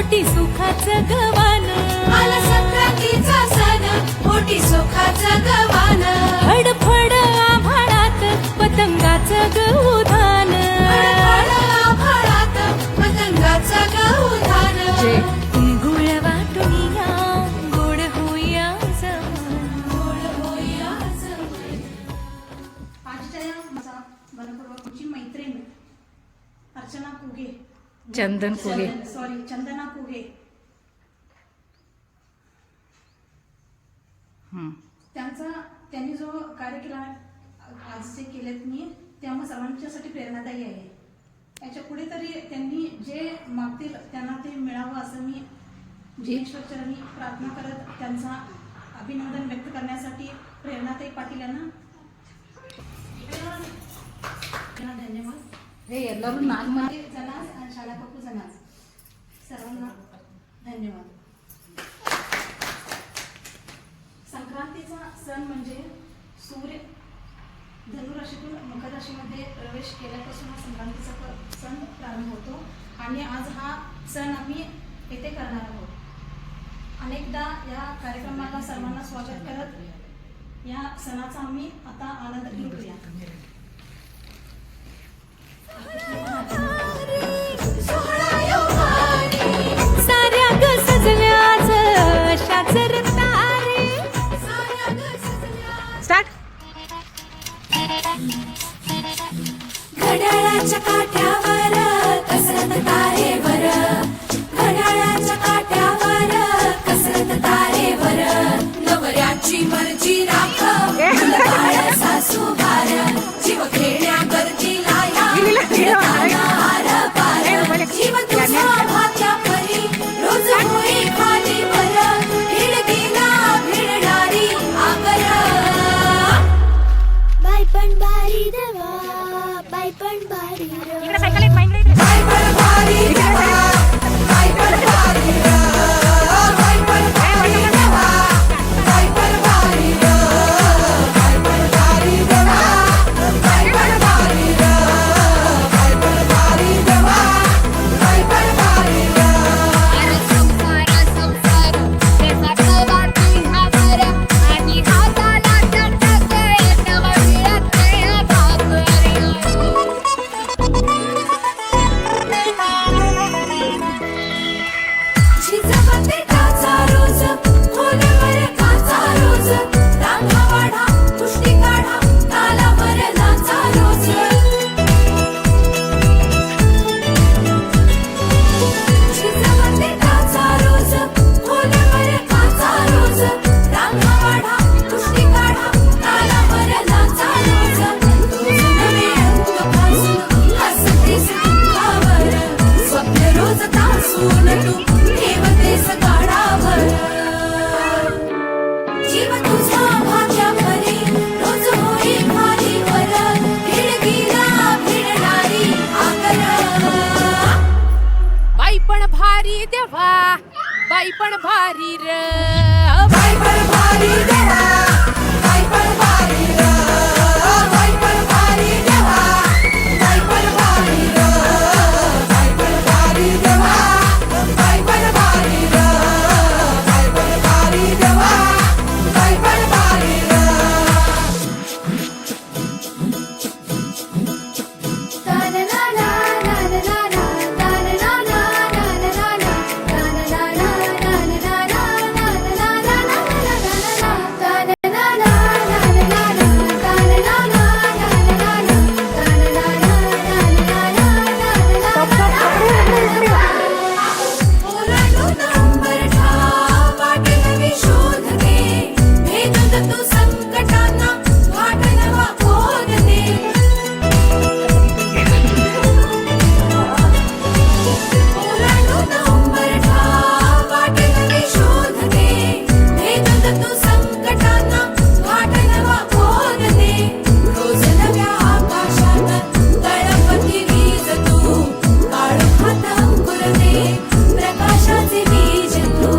पोटी सुखाचं गवान, आला संक्रांतीचा सण, पोटी सुखाचं गवान. फडफड आभाळात पतंगाचं गहुधान, फडफड आभाळात पतंगाचं गहुधान. तिळगुळ वाटून या, गोड होऊया जवळ. गोड होऊया जवळ. आजच्या या माझा मनपूर्वकची मैत्रीण अर्चना कुगे, चंदन कुगे, चंदना कुगे, त्यांनी जो कार्य केला आज जे केलेत मी ते आम्हा सर्वांच्यासाठी प्रेरणादायी आहे. याच्या पुढे तरी त्यांनी जे मागतील त्यांना ते मिळावं असं मी ईश्वरचरणी प्रार्थना करत त्यांचा अभिनंदन व्यक्त करण्यासाठी प्रेरणाताई पाटील यांना धन्यवाद. हे ಎಲ್ಲರೂ नागमंदिर जनाज आणि शाळा पप्पू जनाज सर्वांना धन्यवाद. संक्रांतीचा सण म्हणजे सूर्य धनुराशीतून मकर राशीमध्ये प्रवेश केल्यापासून हा संक्रांतीचा सण प्रारंभ होतो आणि आज हा सण आम्ही येथे करणार आहोत. अनेकदा या कार्यक्रमाला सर्वांना स्वागत करत या सणाचा आम्ही आता आनंद लुटूया. साऱ्या ग सजल्याच अशाच रतारे. स्टार्ट. घड्याळाच्या काठ्यावर कसरत तारेवर, घड्याळाच्या काठ्यावर कसरत तारेवर. नवऱ्याची मर्जी राखव, मुलबाळ सासू भार, जीव खेळण्या गरजीला या, खेळताना हार पार. जीव तुझा भात्या परी, रोज होई खाली वर, हिडकीला भिडणारी आगर. बाई पण भारी देवा, बाई पण भारी र. बाई पण भारी देवा, बाई पण भारी र. बाई पण भारी देवा, बाई पण भारी र. बाई पण भारी देवा, बाई पण भारी र. बाई पण भारी देवा, बाई पण भारी र. अरे संसार संसार त्याचा कवाटी हावर आणि हाताला चटक येतं वळते भाकर. झिजवते काचा रोज, खोलवर काचा रोज. रांगा वाढा, कुस्ती काढा, तालावर नाचा रोज. झिजवते काचा रोज, खोलवर काचा रोज. रांगा वाढा, कुस्ती काढा, तालावर नाचा रोज. रोज नवे अंग फासून हसतेस दुःखावर, स्वप्न रोज तासून तू ठेवतेस गाडावर. जीव तुझा भाग्या परी, रोज होई खाली वर, हिडकीला भिडणारी आगर. बाई पण भारी देवा, बाई पण भारी र. बाई पण भारी देवा, बाई पण भारी र. बाई पण भारी देवा, बाई पण भारी र. बाई पण भारी देवा, बाई पण भारी र. बाई पण भारी देवा, बाई पण भारी र. ओलांडून अंबरठा, वाटे नवी शोध दे, भेदून तू संकटांना घाट नवा खोद दे. ओलांडून अंबरठा, वाटे नवी शोध दे, भेदून तू संकटांना घाट नवा खोद दे. रोज नव्या आकाशात गणपती वीज तू, काळोखात अंकुर दे, प्रकाशाचे बीज तू.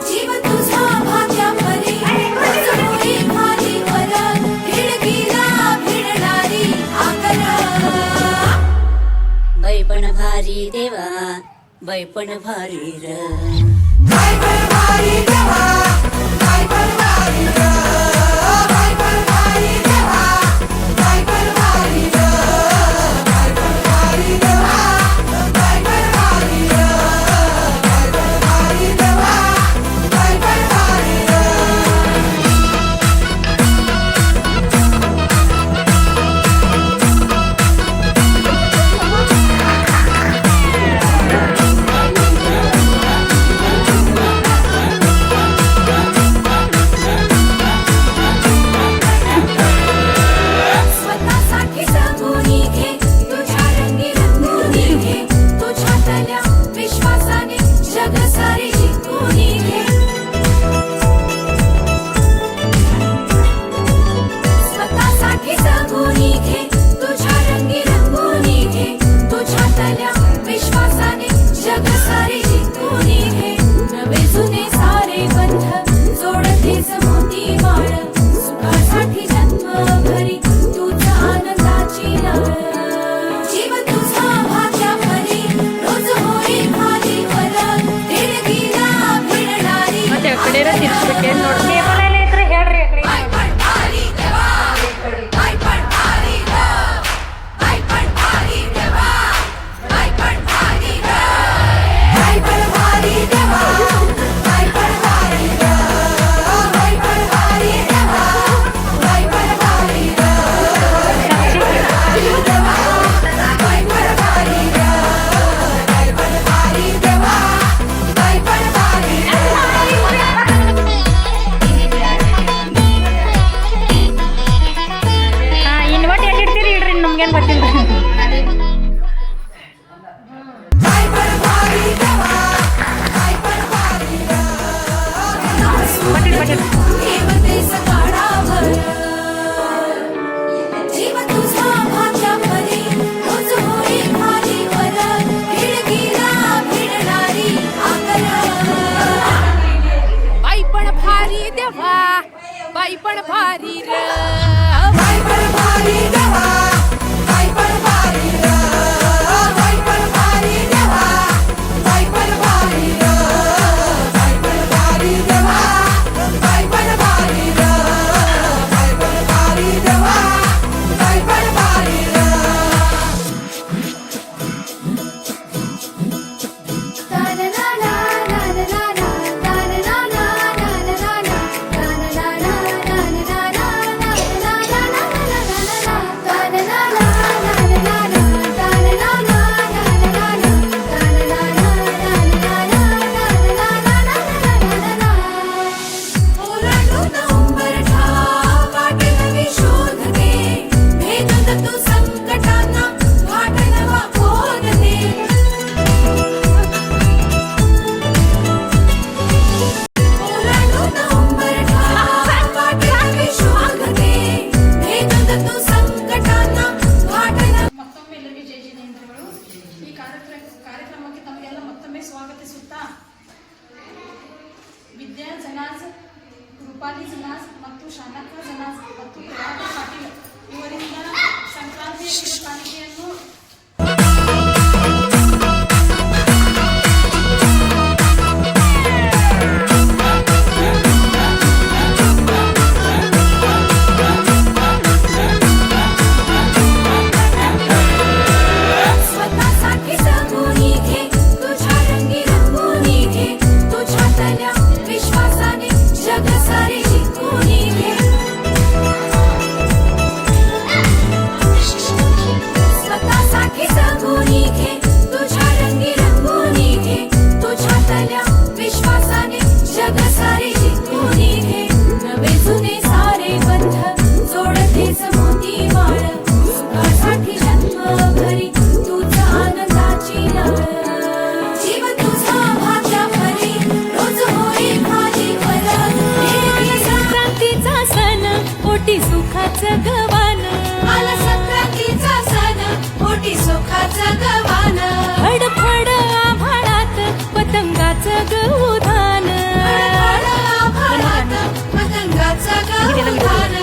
जीव तुझा भाग्या परी, रोज होई खाली वर, हिडकीला भिडणारी आगर. बाई पण भारी देवा, बायपण भारी र स्वतःसाठी जगून घे तुझ्या रंगी रंगून घे तुझ्यातल्या विश्वासाने जग सारे जिंकून घे स्वतःसाठी जगून घे तुझ्या रंगी रंगून घे तुझ्यातल्या विश्वासाने जग सारे जिंकून घे नवे जुने सारे बंध जोडतेच मोती माळ सुखासाठी जन्मभरी तुझ आनंदाची नाळ जीव तुझा भाग्यापरी रोज होई खाली वर देणगीला भिडणारी बायपण भारी देवा बायपण भारी र बायपण भारी देवा बायपण भारी र बायपण भारी देवा बायपण भारी र बायपण भारी देवा बायपण भारी र बायपण भारी र बायपण भारी देवा बायपण भारी ಇನ್ವರ್ಟ್ ಎಲ್ಲಿಡ್ತೀರಿ ಇಡ್ರಿ ನಮ್ಗೇನು ಗೊತ್ತಿಲ್ಲ बायपण भारी देवा बायपण भारी र देवतेच काढावर जीव तुझा भाग्यापरी रोज होई खाली वर भिडकीला भिडणारी आकल बाईपण भारी देवा बाईपण भारी र बायपण भारी देवा बायपण भारी र बायपण भारी देवा बायपण भारी र बायपण भारी देवा बायपण भारी र बायपण भारी देवा बायपण भारी र ओलांडून उंबरठा वाट नवी शोध दे भेदत तू संकटांना वाट नवा खोद दे ओलांडून उंबरठा वाट नवी शोध दे भेदत तू संकटांना वाट नवा ಮತ್ತೊಮ್ಮೆ ಎಲ್ಲರಿಗೆ ಜೈ ಜಿನೇಂದ್ರಗಳು ಈ ಕಾರ್ಯಕ್ರಮಕ್ಕೆ ತಮಗೆಲ್ಲ ಮತ್ತೊಮ್ಮೆ ಸ್ವಾಗತಿಸುತ್ತಾ ವಿದ್ಯಾ ಜನಾಜ್ ರೂಪಾಲಿ ಜನಾಜ್ ಮತ್ತು ಶಾನಕ್ಕ ಜನಾಜ್ ಮತ್ತು ಪ್ರಭಾಕರ್ ಪಾಟೀಲ್ ಇವರಿಂದ ಸಂಕ್ರಾಂತಿಯ ಕಿರು ಕಾಣಿಕೆಯನ್ನು स्वतःसाठी जगून घे तुझ्या रंगी रंगून घे तुझ्यातल्या विश्वासाने जग सारे जिंकून घे स्वतःसाठी जगून घे तुझ्या रंगी रंगून घे तुझ्यातल्या विश्वासाने जग सारे जिंकून घे नवे जुने सारे बंध जोडतेच मोती माळ सुखासाठी जन्मभरी तुझ आनंदाची नाळ जीव तुझा भाग्यापरी रोज होई खाली वर संक्रांतीचा सण ओटी सुखाचं गवान आला संक्रांतीचा सण ओटी सुखाचं गवान फडफड आभाळात पतंगाचं गवधान पतंगाचं गवधान